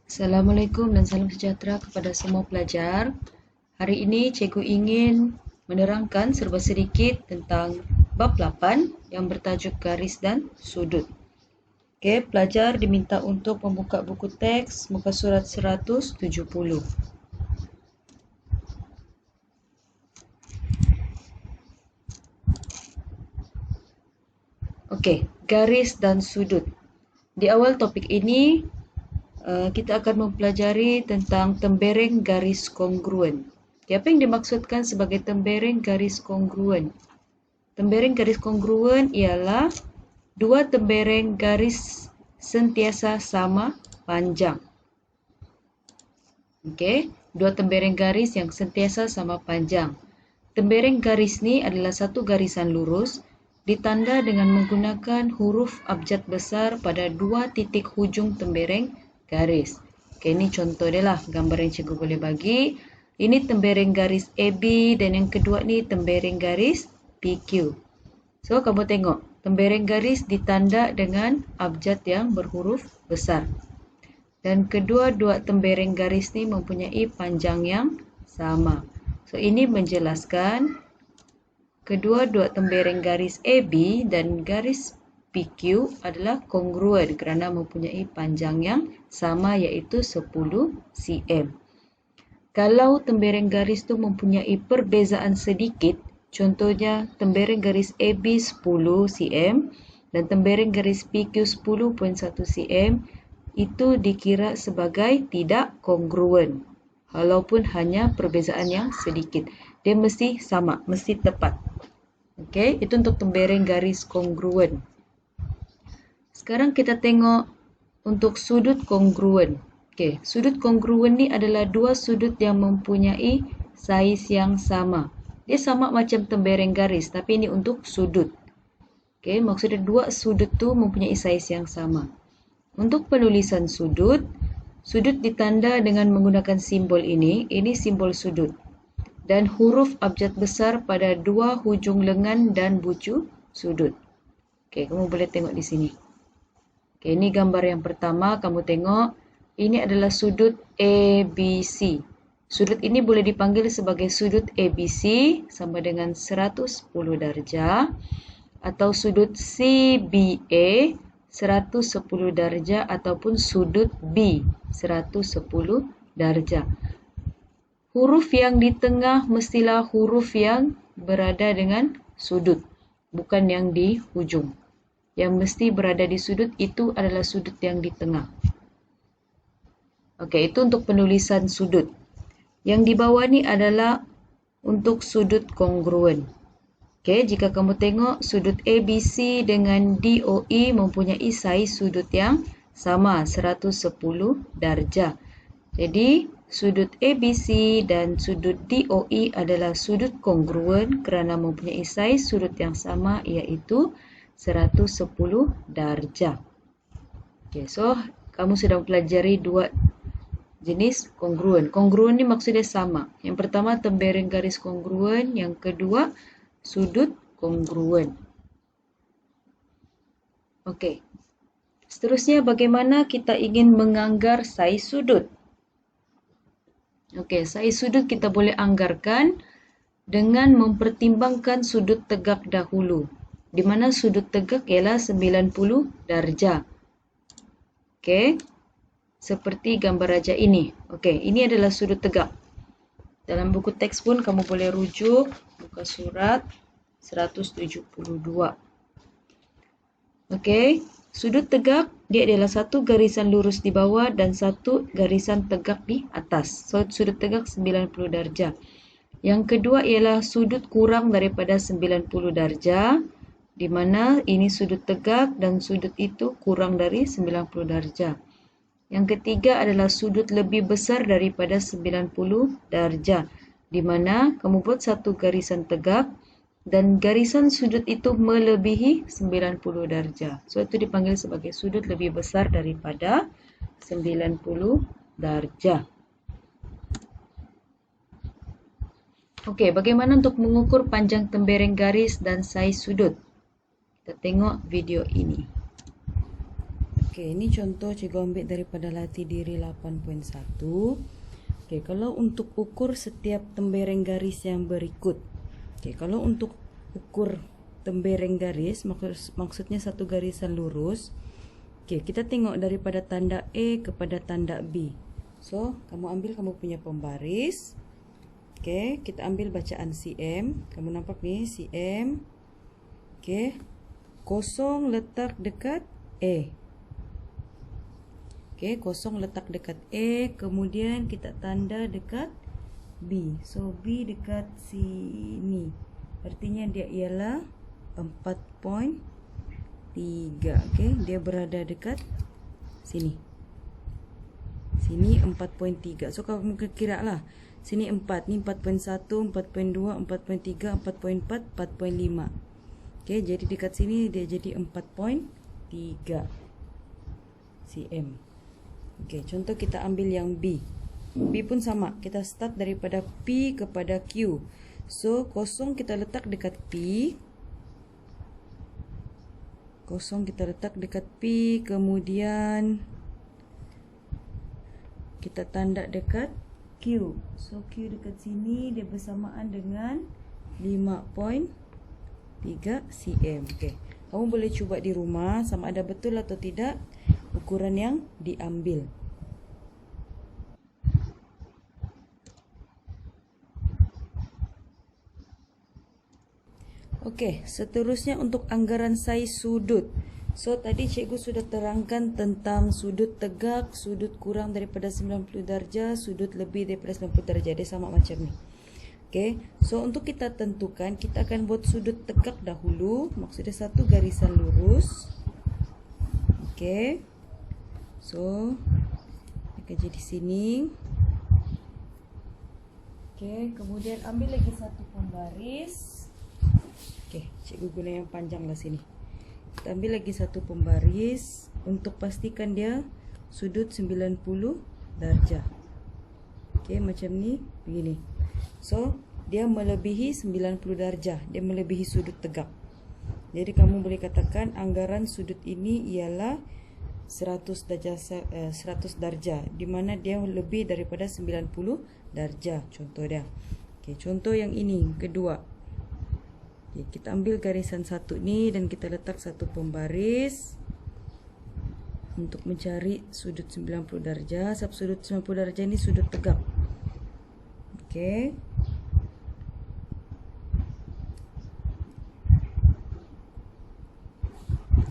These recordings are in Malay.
Assalamualaikum dan salam sejahtera kepada semua pelajar. Hari ini cikgu ingin menerangkan serba sedikit tentang bab 8 yang bertajuk garis dan sudut. Okey, pelajar diminta untuk membuka buku teks muka surat 170. Okey, garis dan sudut. Di awal topik ini kita akan mempelajari tentang tembereng garis kongruen. Apa yang dimaksudkan sebagai tembereng garis kongruen? Tembereng garis kongruen ialah dua tembereng garis sentiasa sama panjang. Okey, dua tembereng garis yang sentiasa sama panjang. Tembereng garis ni adalah satu garisan lurus ditanda dengan menggunakan huruf abjad besar pada dua titik hujung tembereng garis. Okey, ini contoh dia lah, gambar yang cikgu boleh bagi. Ini tembereng garis AB dan yang kedua ni tembereng garis PQ. So, kamu tengok, tembereng garis ditanda dengan abjad yang berhuruf besar. Dan kedua-dua tembereng garis ni mempunyai panjang yang sama. So, ini menjelaskan kedua-dua tembereng garis AB dan garis PQ adalah kongruen kerana mempunyai panjang yang sama iaitu 10 cm. Kalau tembereng garis tu mempunyai perbezaan sedikit, contohnya tembereng garis AB 10 cm dan tembereng garis PQ 10.1 cm, itu dikira sebagai tidak kongruen. Walaupun hanya perbezaan yang sedikit. Dia mesti sama, mesti tepat. Okey, itu untuk tembereng garis kongruen. Sekarang kita tengok untuk sudut kongruen. Okey, sudut kongruen ni adalah dua sudut yang mempunyai saiz yang sama. Dia sama macam tembereng garis, tapi ini untuk sudut. Okey, maksudnya dua sudut tu mempunyai saiz yang sama. Untuk penulisan sudut, sudut ditanda dengan menggunakan simbol ini simbol sudut. Dan huruf abjad besar pada dua hujung lengan dan bucu sudut. Okey, kamu boleh tengok di sini. Okey, ini gambar yang pertama, kamu tengok. Ini adalah sudut ABC. Sudut ini boleh dipanggil sebagai sudut ABC sama dengan 110 darjah atau sudut CBA 110 darjah ataupun sudut B 110 darjah. Huruf yang di tengah mestilah huruf yang berada dengan sudut, bukan yang di hujung. Yang mesti berada di sudut itu adalah sudut yang di tengah. Okey, itu untuk penulisan sudut. Yang di bawah ni adalah untuk sudut kongruen. Okey, jika kamu tengok sudut ABC dengan DOE mempunyai saiz sudut yang sama, 110 darjah. Jadi, sudut ABC dan sudut DOE adalah sudut kongruen kerana mempunyai saiz sudut yang sama iaitu 110 darjah. Okay, so kamu sudah mempelajari dua jenis kongruen. Kongruen ni maksudnya sama. Yang pertama tembereng garis kongruen, yang kedua sudut kongruen. Okey. Seterusnya bagaimana kita ingin menganggar saiz sudut? Okey, saiz sudut kita boleh anggarkan dengan mempertimbangkan sudut tegak dahulu. Di mana sudut tegak ialah 90 darjah. Okey. Seperti gambar raja ini. Okey, ini adalah sudut tegak. Dalam buku teks pun kamu boleh rujuk muka surat 172. Okey, sudut tegak dia adalah satu garisan lurus di bawah dan satu garisan tegak di atas. So, sudut tegak 90 darjah. Yang kedua ialah sudut kurang daripada 90 darjah, di mana ini sudut tegak dan sudut itu kurang dari 90 darjah. Yang ketiga adalah sudut lebih besar daripada 90 darjah, di mana kamu buat satu garisan tegak dan garisan sudut itu melebihi 90 darjah. So, itu dipanggil sebagai sudut lebih besar daripada 90 darjah. Okey, bagaimana untuk mengukur panjang tembereng garis dan saiz sudut? Kita tengok video ini. Okey, ini contoh cikgu ambil daripada latih diri 8.1. Okey, kalau untuk ukur setiap tembereng garis yang berikut. Okey, kalau untuk ukur tembereng garis, maksudnya satu garisan lurus. Okey, kita tengok daripada tanda A kepada tanda B. So, kamu ambil kamu punya pembaris. Okey, kita ambil bacaan CM. Kamu nampak ni CM. Okey. Kosong letak dekat A. Okey, kosong letak dekat A, kemudian kita tanda dekat B. So B dekat sini. Artinya dia ialah 4.3. Okey, dia berada dekat sini. Sini 4.3. So kamu kira lah. Sini 4, ni 4.1, 4.2, 4.3, 4.4, 4.5. Okey, jadi dekat sini dia jadi 4.3 cm. Okey, contoh kita ambil yang B. B pun sama. Kita start daripada P kepada Q. So, kosong kita letak dekat P. Kosong kita letak dekat P. Kemudian kita tanda dekat Q. So, Q dekat sini dia bersamaan dengan 5.3 cm. Okey. Kamu boleh cuba di rumah sama ada betul atau tidak ukuran yang diambil. Okey, seterusnya untuk anggaran saiz sudut. So tadi cikgu sudah terangkan tentang sudut tegak, sudut kurang daripada 90 darjah, sudut lebih daripada 90 darjah. Dia sama macam ni. Okey, so untuk kita tentukan, kita akan buat sudut tegak dahulu. Maksudnya satu garisan lurus. Okey. So, kerja di sini. Okey, kemudian ambil lagi satu pembaris. Okey, cikgu guna yang panjang lah sini. Kita ambil lagi satu pembaris untuk pastikan dia sudut 90 darjah. Okey, macam ni, begini. So, dia melebihi 90 darjah. Dia melebihi sudut tegak. Jadi kamu boleh katakan anggaran sudut ini ialah 100 darjah, di mana dia lebih daripada 90 darjah. Contoh dia. Okey, contoh yang ini kedua. Okey, kita ambil garisan satu ni dan kita letak satu pembaris untuk mencari sudut 90 darjah. Sebab sudut 90 darjah ni sudut tegak. Okey.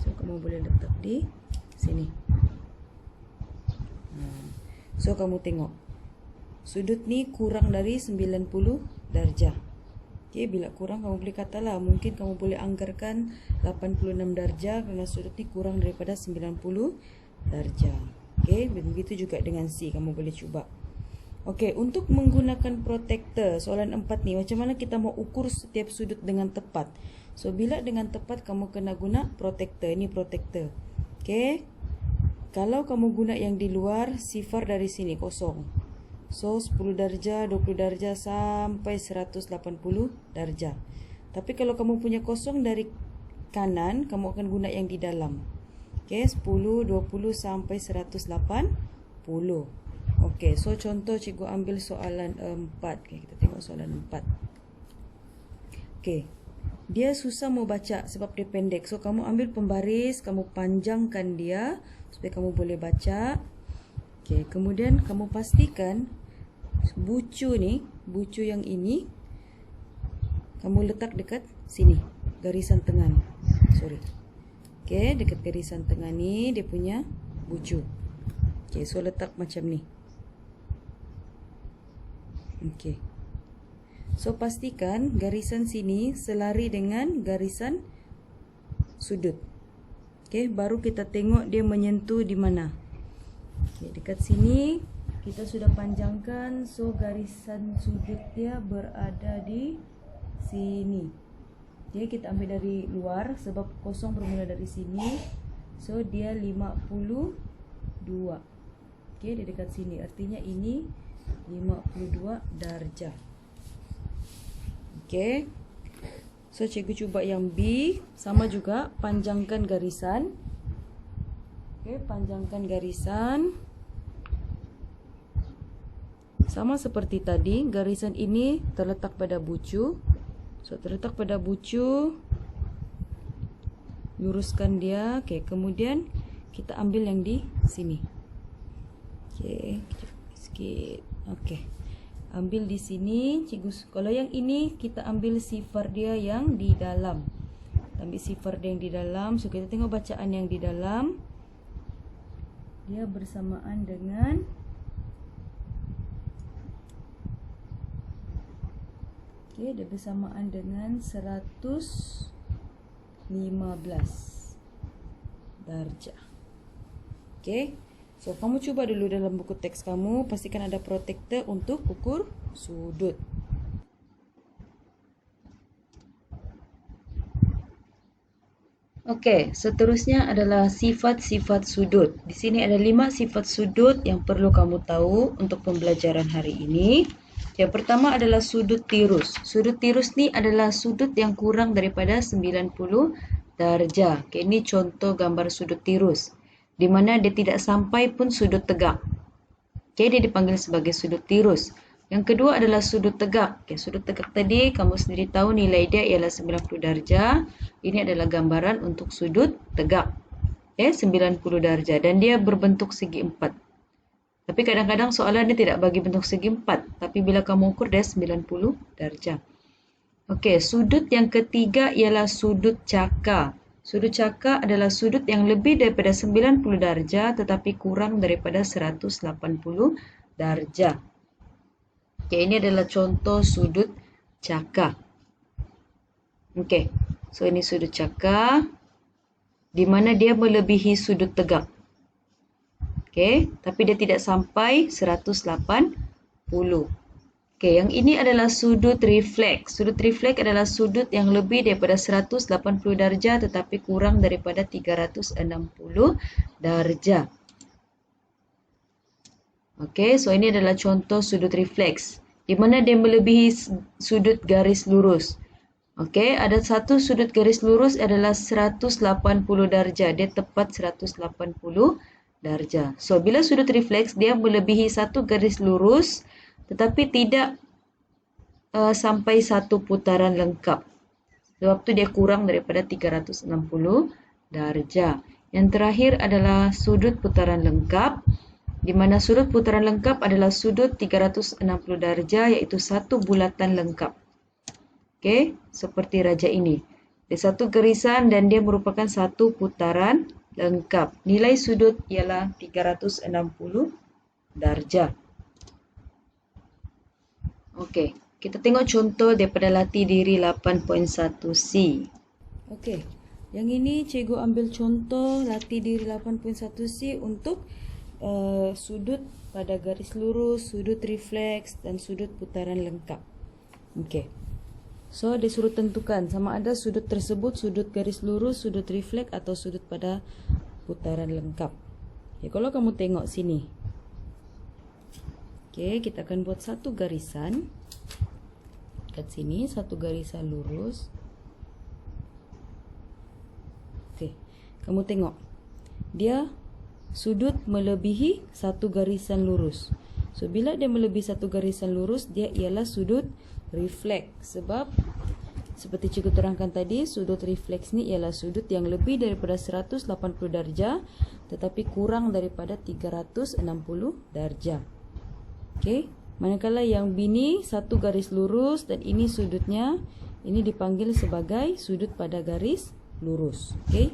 So kamu boleh letak di sini. So kamu tengok. Sudut ni kurang dari 90 darjah. Okey, bila kurang kamu boleh katalah mungkin kamu boleh anggarkan 86 darjah kerana sudut ni kurang daripada 90 darjah. Okey, begitu juga dengan C, kamu boleh cuba. Okey, untuk menggunakan protektor, soalan 4 ni macam mana kita mau ukur setiap sudut dengan tepat. So bila dengan tepat kamu kena guna protektor. Ini protektor. Okey. Kalau kamu guna yang di luar, sifar dari sini kosong. So 10 darjah, 20 darjah sampai 180 darjah. Tapi kalau kamu punya kosong dari kanan, kamu akan guna yang di dalam. Okey, 10, 20 sampai 180. Okey, so contoh cikgu ambil soalan 4. Okay, kita tengok soalan 4. Okey. Dia susah mau baca sebab dia pendek. So kamu ambil pembaris, kamu panjangkan dia supaya kamu boleh baca. Okey, kemudian kamu pastikan bucu ni, bucu yang ini kamu letak dekat sini, garisan tengah ni. Sorry. Okey, dekat garisan tengah ni dia punya bucu. Okey, so letak macam ni. Okey. So pastikan garisan sini selari dengan garisan sudut. Okey, baru kita tengok dia menyentuh di mana. Okey, dekat sini kita sudah panjangkan, so garisan sudut dia berada di sini. Okey, kita ambil dari luar sebab kosong bermula dari sini. So dia 52. Okey, dia dekat sini. Artinya ini 52 darjah. Okey. So cikgu cuba yang B, sama juga panjangkan garisan. Okey, panjangkan garisan. Sama seperti tadi, garisan ini terletak pada bucu. So, terletak pada bucu. Luruskan dia. Okey, kemudian kita ambil yang di sini. Okey, sikit. Okey. Ambil di sini, cikgu. Kalau yang ini kita ambil sifar dia yang di dalam. Ambil sifar dia yang di dalam. So, kita tengok bacaan yang di dalam. Dia bersamaan dengan dia bersamaan dengan 115 darjah. Okey. So, kamu cuba dulu dalam buku teks kamu, pastikan ada protektor untuk ukur sudut. Okey, seterusnya adalah sifat-sifat sudut. Di sini ada 5 sifat sudut yang perlu kamu tahu untuk pembelajaran hari ini. Yang pertama adalah sudut tirus. Sudut tirus ni adalah sudut yang kurang daripada 90 darjah. Okey, ini contoh gambar sudut tirus, di mana dia tidak sampai pun sudut tegak. Okey, dia dipanggil sebagai sudut tirus. Yang kedua adalah sudut tegak. Okey, sudut tegak tadi kamu sendiri tahu nilai dia ialah 90 darjah. Ini adalah gambaran untuk sudut tegak. Okey, 90 darjah dan dia berbentuk segi empat. Tapi kadang-kadang soalan dia tidak bagi bentuk segi empat, tapi bila kamu ukur dia 90 darjah. Okey, sudut yang ketiga ialah sudut cakar. Sudut cakar adalah sudut yang lebih daripada 90 darjah tetapi kurang daripada 180 darjah. Okey, ini adalah contoh sudut cakar. Okey, so ini sudut cakar di mana dia melebihi sudut tegak. Okey, tapi dia tidak sampai 180. Okey, yang ini adalah sudut refleks. Sudut refleks adalah sudut yang lebih daripada 180 darjah tetapi kurang daripada 360 darjah. Okey, so ini adalah contoh sudut refleks di mana dia melebihi sudut garis lurus. Okey, ada satu sudut garis lurus adalah 180 darjah. Dia tepat 180 darjah. So, bila sudut refleks dia melebihi satu garis lurus tetapi tidak sampai satu putaran lengkap. Sebab tu dia kurang daripada 360 darjah. Yang terakhir adalah sudut putaran lengkap, di mana sudut putaran lengkap adalah sudut 360 darjah iaitu satu bulatan lengkap. Okey, seperti raja ini. Dia satu garisan dan dia merupakan satu putaran lengkap. Nilai sudut ialah 360 darjah. Okey, kita tengok contoh daripada latih diri 8.1C. Okey, yang ini cikgu ambil contoh latih diri 8.1C untuk sudut pada garis lurus, sudut refleks dan sudut putaran lengkap. Okey. So, dia suruh tentukan sama ada sudut tersebut sudut garis lurus, sudut refleks atau sudut pada putaran lengkap. Okay, kalau kamu tengok sini. Okey, kita akan buat satu garisan. Kat sini, satu garisan lurus. Okey, kamu tengok. Dia sudut melebihi satu garisan lurus. So, bila dia melebihi satu garisan lurus, dia ialah sudut refleks. Sebab seperti cikgu terangkan tadi, sudut refleks ni ialah sudut yang lebih daripada 180 darjah tetapi kurang daripada 360 darjah. Okey, manakala yang bini satu garis lurus dan ini sudutnya, ini dipanggil sebagai sudut pada garis lurus. Okey,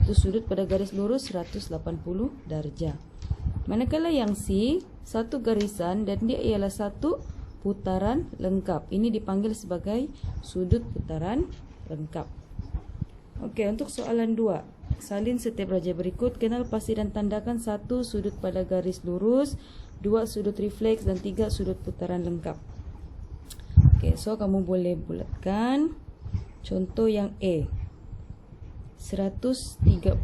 itu sudut pada garis lurus 180 darjah. Manakala yang C satu garisan dan dia ialah satu putaran lengkap. Ini dipanggil sebagai sudut putaran lengkap. Okey, untuk soalan 2. Salin setiap raja berikut. Kenal pasti dan tandakan 1 sudut pada garis lurus, 2 sudut refleks dan 3 sudut putaran lengkap. Okey, so kamu boleh bulatkan. Contoh yang A. 135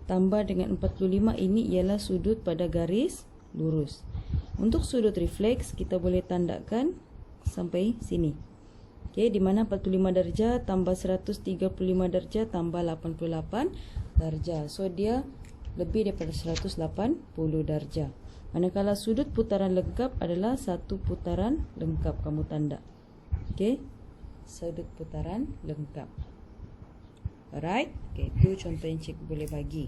tambah dengan 45 ini ialah sudut pada garis lurus. Untuk sudut refleks kita boleh tandakan sampai sini. Okey, di mana 45 darjah tambah 135 darjah tambah 88 darjah. So dia lebih daripada 180 darjah. Manakala sudut putaran lengkap adalah satu putaran lengkap, kamu tanda. Okey. Sudut putaran lengkap. Alright. Okey, itu contoh yang cikgu boleh bagi.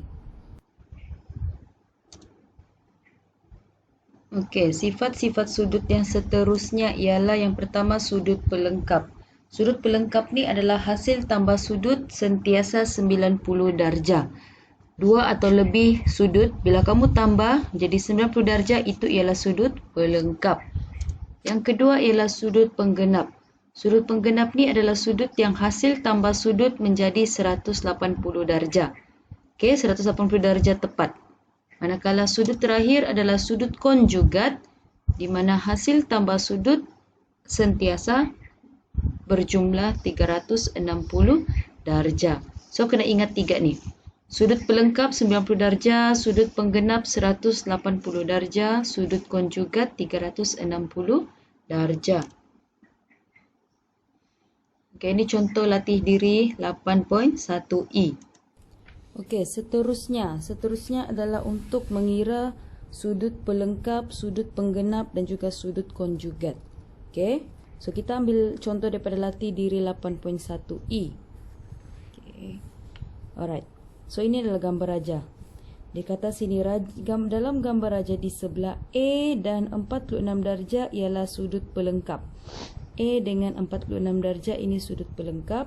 Okey, sifat-sifat sudut yang seterusnya ialah yang pertama sudut pelengkap. Sudut pelengkap ni adalah hasil tambah sudut sentiasa 90 darjah. Dua atau lebih sudut, bila kamu tambah jadi 90 darjah, itu ialah sudut pelengkap. Yang kedua ialah sudut penggenap. Sudut penggenap ni adalah sudut yang hasil tambah sudut menjadi 180 darjah. Okey, 180 darjah tepat. Manakala sudut terakhir adalah sudut konjugat, di mana hasil tambah sudut sentiasa berjumlah 360 darjah. So, kena ingat tiga ni. Sudut pelengkap 90 darjah, sudut penggenap 180 darjah, sudut konjugat 360 darjah. Okey, ini contoh latih diri 8.1E. Okey, seterusnya adalah untuk mengira sudut pelengkap, sudut penggenap dan juga sudut konjugat. Okey. So kita ambil contoh daripada latih diri 8.1E. Okey. Alright. So ini adalah gambar raja. Dia kata sini dalam gambar raja di sebelah A dan 46 darjah ialah sudut pelengkap. A dengan 46 darjah ini sudut pelengkap.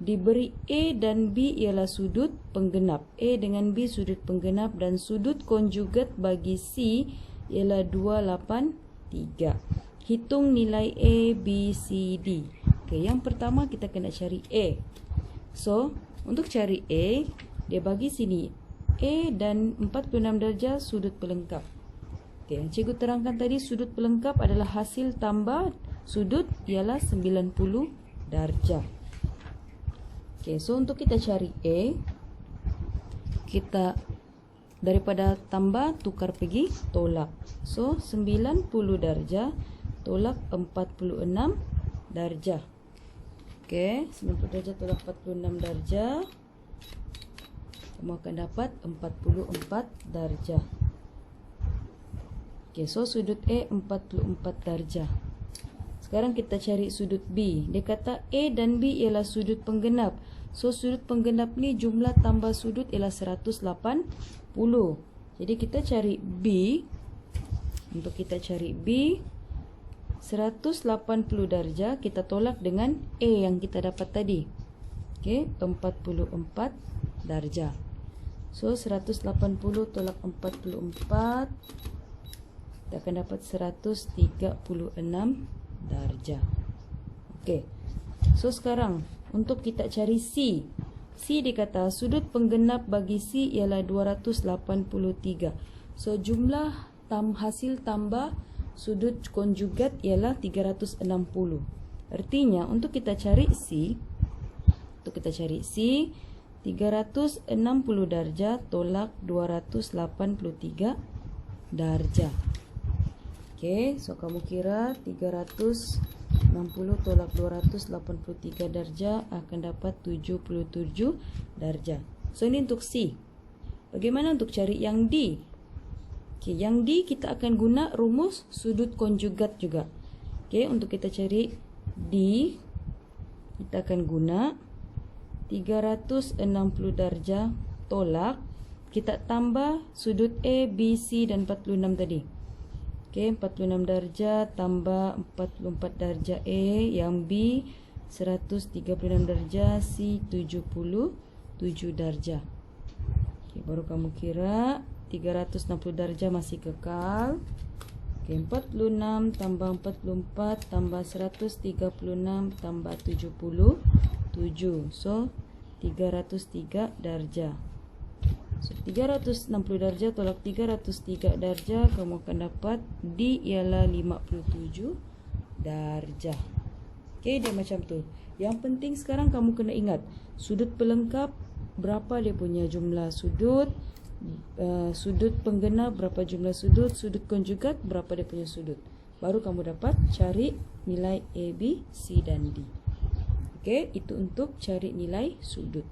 Diberi A dan B ialah sudut penggenap. A dengan B sudut penggenap dan sudut konjugat bagi C ialah 283. Hitung nilai A, B, C, D. Okey, yang pertama kita kena cari A. So, untuk cari A, dia bagi sini A dan 46 darjah sudut pelengkap. Okey, yang cikgu terangkan tadi sudut pelengkap adalah hasil tambah sudut ialah 90 darjah. Okey, so untuk kita cari A, kita daripada tambah tukar pergi tolak. So 90 darjah tolak 46 darjah. Okey, 90 darjah tolak 46 darjah. Kamu akan dapat 44 darjah. Okey, so sudut A 44 darjah. Sekarang kita cari sudut B. Dia kata A dan B ialah sudut penggenap. So sudut penggenap ni jumlah tambah sudut ialah 180. Jadi kita cari B. Untuk kita cari B 180 darjah kita tolak dengan A yang kita dapat tadi. Okey, 44 darjah. So 180 tolak 44 kita akan dapat 136 darjah. Okey. So sekarang untuk kita cari C. C dikata sudut penggenap bagi C ialah 283. So jumlah hasil tambah sudut konjugat ialah 360. Artinya untuk kita cari C, 360 darjah tolak 283 darjah. Okey, so kamu kira 360 tolak 283 darjah akan dapat 77 darjah. So ini untuk C. Bagaimana untuk cari yang D? Okey, yang D kita akan guna rumus sudut konjugat juga. Okey, untuk kita cari D kita akan guna 360 darjah tolak kita tambah sudut A, B, C dan 46 tadi. Okey, 46 darjah tambah 44 darjah A, yang B 136 darjah, C 77 darjah. Okey, baru kamu kira 360 darjah masih kekal. Okey, 46 tambah 44 tambah 136 tambah 77. So 303 darjah. So 360 darjah tolak 303 darjah, kamu akan dapat D ialah 57 darjah. Okey, dia macam tu. Yang penting sekarang kamu kena ingat sudut pelengkap berapa dia punya jumlah sudut, sudut penggenap berapa jumlah sudut, sudut konjugat berapa dia punya sudut. Baru kamu dapat cari nilai A, B, C dan D. Okey, itu untuk cari nilai sudut.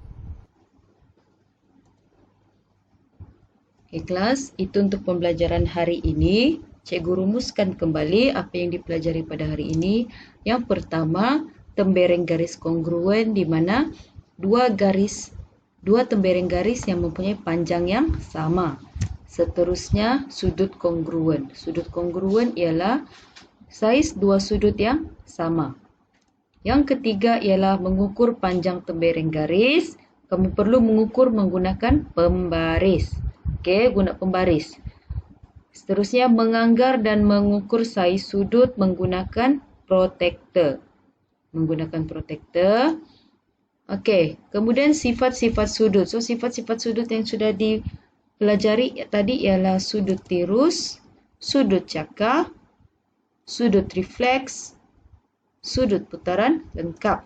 Okey kelas, itu untuk pembelajaran hari ini. Cikgu rumuskan kembali apa yang dipelajari pada hari ini. Yang pertama, tembereng garis kongruen di mana dua tembereng garis yang mempunyai panjang yang sama. Seterusnya, sudut kongruen. Sudut kongruen ialah saiz dua sudut yang sama. Yang ketiga ialah mengukur panjang tembereng garis. Kamu perlu mengukur menggunakan pembaris. Okey, guna pembaris. Seterusnya, menganggar dan mengukur saiz sudut menggunakan protektor. Okey, kemudian sifat-sifat sudut. So, sifat-sifat sudut yang sudah dipelajari tadi ialah sudut tirus, sudut cakar, sudut refleks, sudut putaran lengkap,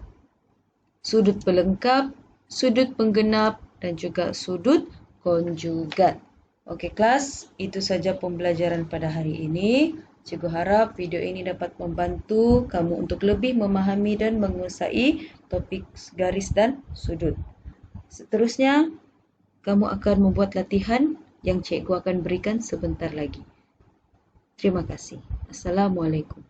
sudut pelengkap, sudut penggenap dan juga sudut konjugat. Okey kelas, itu saja pembelajaran pada hari ini. Cikgu harap video ini dapat membantu kamu untuk lebih memahami dan menguasai topik garis dan sudut. Seterusnya, kamu akan membuat latihan yang cikgu akan berikan sebentar lagi. Terima kasih. Assalamualaikum.